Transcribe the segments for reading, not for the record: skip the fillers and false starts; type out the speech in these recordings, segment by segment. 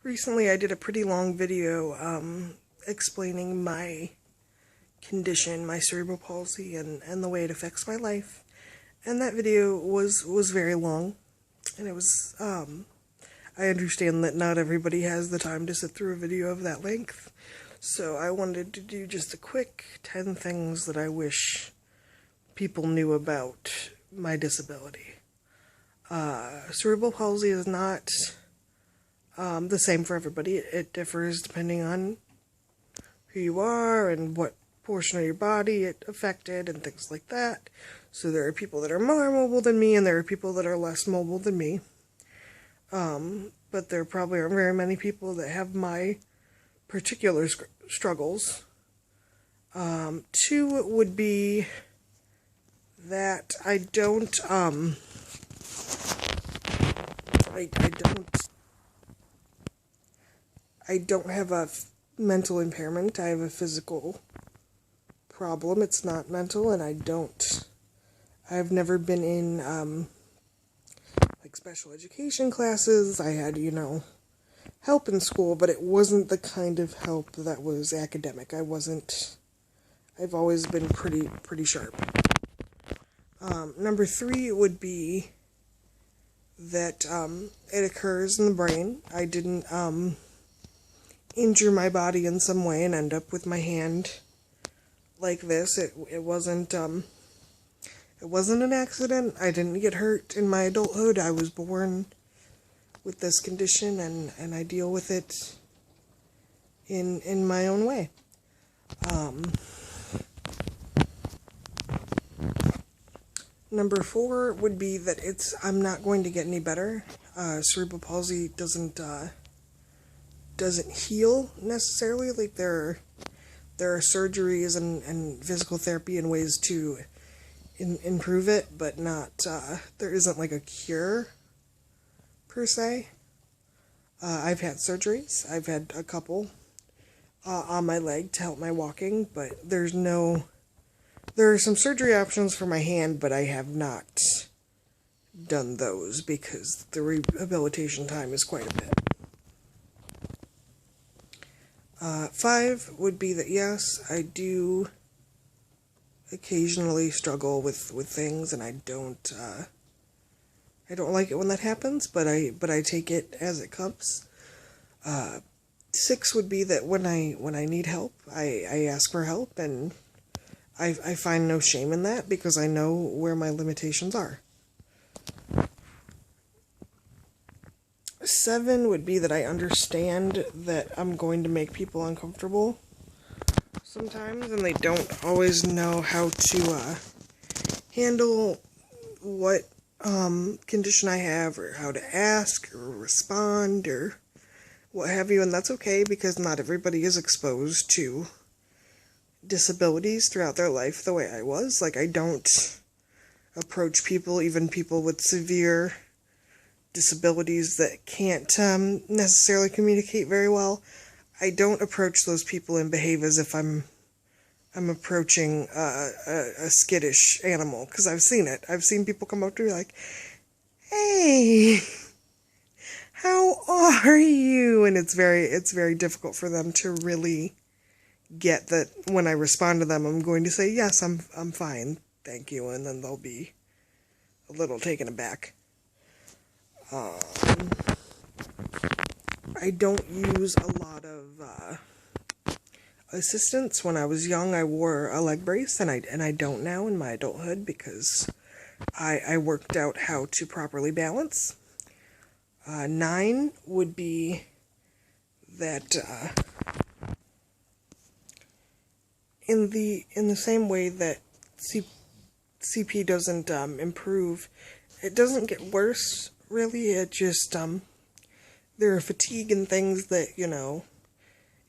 Recently I did a pretty long video explaining my condition, my cerebral palsy, and the way it affects my life. And that video was very long, and it was, I understand that not everybody has the time to sit through a video of that length, so I wanted to do just a quick 10 things that I wish people knew about my disability. Cerebral palsy is not the same for everybody. It differs depending on who you are and what portion of your body it affected and things like that. So there are people that are more mobile than me, and there are people that are less mobile than me. But there probably aren't very many people that have my particular struggles. Two would be that I don't have a mental impairment. I have a physical problem. It's not mental, and I've never been in, like, special education classes. I had, help in school, but it wasn't the kind of help that was academic. I've always been pretty sharp. Number 3 would be that, it occurs in the brain. I didn't, injure my body in some way and end up with my hand like this. It wasn't an accident. I didn't get hurt in my adulthood. I was born with this condition, and I deal with it in my own way. Number 4 would be that I'm not going to get any better. Cerebral palsy doesn't heal necessarily. Like, there are surgeries and physical therapy and ways to improve it, but not there isn't like a cure per se. I've had surgeries. I've had a couple on my leg to help my walking, but there are some surgery options for my hand, but I have not done those because the rehabilitation time is quite a bit. 5 would be that, yes, I do occasionally struggle with things, and I don't like it when that happens, but I take it as it comes. 6 would be that when I need help, I ask for help, and I find no shame in that because I know where my limitations are. 7 would be that I understand that I'm going to make people uncomfortable sometimes, and they don't always know how to handle what condition I have, or how to ask or respond or what have you, and that's okay because not everybody is exposed to disabilities throughout their life the way I was. Like, I don't approach people, even people with severe disabilities that can't necessarily communicate very well. I don't approach those people and behave as if I'm approaching a skittish animal, because I've seen it. I've seen people come up to me like, "Hey, how are you?" And it's very difficult for them to really get that when I respond to them, I'm going to say, "Yes, I'm fine, thank you," and then they'll be a little taken aback. I don't use a lot of assistance. When I was young, I wore a leg brace, and I don't now in my adulthood because I worked out how to properly balance. 9 would be that in the same way that CP doesn't improve, it doesn't get worse, really. It just there are fatigue and things that,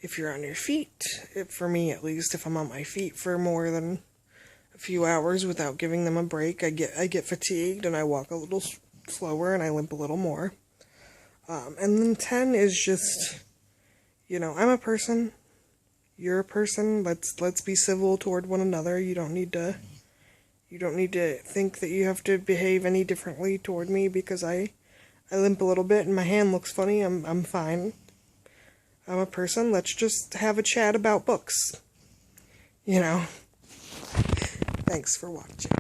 if you're on your feet, for me at least, if I'm on my feet for more than a few hours without giving them a break, I get fatigued, and I walk a little slower, and I limp a little more. And then 10 is just, I'm a person, you're a person, let's be civil toward one another. You don't need to think that you have to behave any differently toward me because I limp a little bit and my hand looks funny. I'm fine. I'm a person, let's just have a chat about books. You know? Thanks for watching.